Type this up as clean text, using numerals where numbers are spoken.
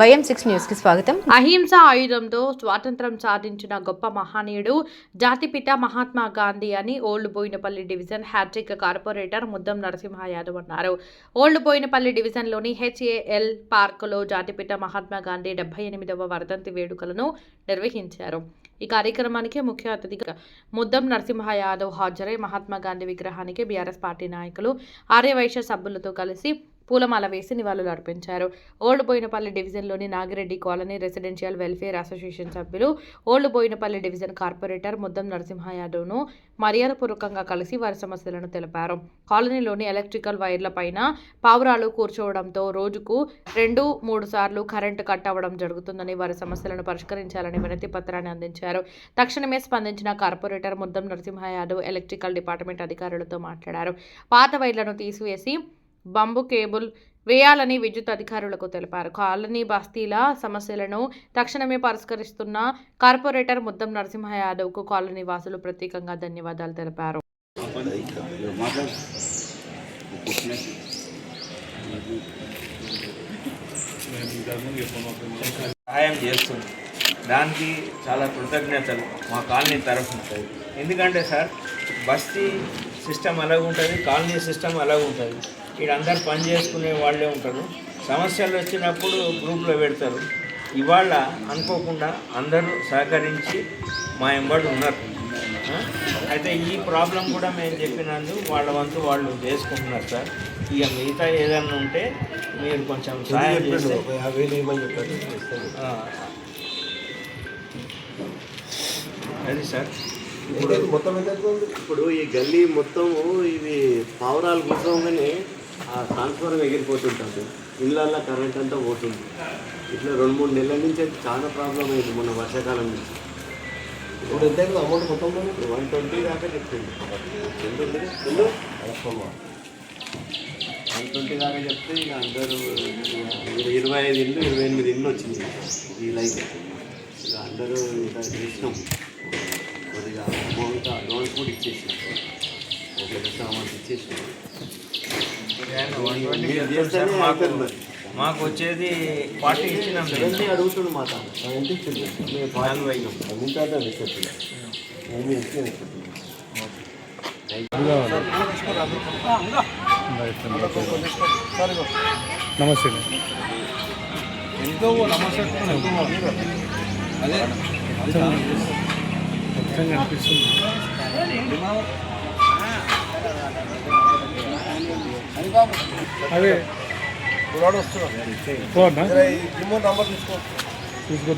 YM6 news కి స్వాగతం. అహింస ఆయుధంతో స్వాతంత్రం సాధించిన గొప్ప మహనీయుడు జాతిపిత మహాత్మా గాంధీ అని Old Boinapalli division hattrick corporator Muddam Narasimha Yadav అన్నారు. ఓల్డ్ బోయినపల్లి డివిజన్లోని HAL పార్కులో జాతిపిత మహాత్మా గాంధీ 78వ వర్ధంతి వేడుకలను నిర్వహించారు. ఈ కార్యక్రమానికి ముఖ్య అతిథిగా ముద్దం నరసింహ యాదవ్ హాజరై మహాత్మా గాంధీ విగ్రహానికి బీఆర్ఎస్ పార్టీ నాయకులు ఆర్యవైశ్య సభ్యులతో కలిసి పూలమాల వేసి నివాళులు అర్పించారు. ఓల్డ్ బోయినపల్లి డివిజన్లోని Nagireddy colony residential welfare association సభ్యులు old Boinapalli division corporator Muddam Narasimha యాదవ్ను మర్యాదపూర్వకంగా కలిసి వారి సమస్యలను తెలిపారు. కాలనీలోని ఎలక్ట్రికల్ వైర్ల పైన పావురాలు కూర్చోవడంతో రోజుకు 2-3 సార్లు కరెంటు కట్ అవ్వడం జరుగుతుందని, వారి సమస్యలను పరిష్కరించాలని వినతి పత్రాన్ని అందించారు. తక్షణమే స్పందించిన corporator Muddam Narasimha Yadav electrical department అధికారులతో మాట్లాడారు. పాత వైర్లను తీసివేసి బంబు కేబుల్ వేయాలని విద్యుత్ అధికారులకు తెలిపారు. కాలనీ బస్తీల సమస్యలను తక్షణమే పరిష్కరిస్తున్న కార్పొరేటర్ ముద్దం నరసింహ యాదవ్కు కాలనీ వాసులు ప్రత్యేకంగా ధన్యవాదాలు తెలిపారు. సహాయం చేస్తుంది, దానికి చాలా కృతజ్ఞతలు మా కాలనీ తరఫున. ఎందుకంటే సార్, బస్తీ సిస్టమ్ అలాగ ఉంటుంది, కాలనీ సిస్టమ్ అలాగ ఉంటుంది. వీళ్ళందరూ పని చేసుకునే వాళ్ళే ఉంటారు. సమస్యలు వచ్చినప్పుడు గ్రూప్లో పెడతారు. ఇవాళ అనుకోకుండా అందరూ సహకరించి మా ఎంబడి ఉన్నారు. అయితే ఈ ప్రాబ్లం కూడా మేము చెప్పినందుకు వాళ్ళ వంతు వాళ్ళు చేసుకుంటున్నారు సార్. ఇక మిగతా ఏదైనా ఉంటే మీరు కొంచెం సహాయం చేస్తే అది సార్. ఇప్పుడు ఈ గల్లీ మొత్తం ఇవి పావురాలు కూర్చోగానే ఆ ట్రాన్స్ఫార్మర్ ఎగిరిపోతుంటుంది, ఇళ్ళల్లో కరెంట్ అంతా పోతుంది. ఇట్లా 2-3 నెలల నుంచి అయితే చాలా ప్రాబ్లం అయింది మొన్న వర్షాకాలం నుంచి. ఇప్పుడు ఎంత అమౌంట్ మొత్తం 120 దాకా చెప్తుంది. 120 దాకా చెప్తే ఇక అందరూ 25 ఇళ్ళు 28 ఇళ్ళు వచ్చింది ఈ లైఫ్. ఇక అందరూ ఇంకా ఇష్టం కొద్దిగా అమౌంట్ అడ్వాన్స్ కూడా ఇచ్చేసాం, అమౌంట్ ఇచ్చేసాం. మాకు వచ్చేది 40 ఇచ్చినాం. అడుగుతుంది మాట ఎంత ఇచ్చింది, 40 మిగతా రిసెప్ట్ ఏమి ఇచ్చింది. నమస్తే. ఎంతో నమస్తే అదే ఖచ్చితంగా అనిపిస్తుంది. అదే వస్తున్నా తీసుకో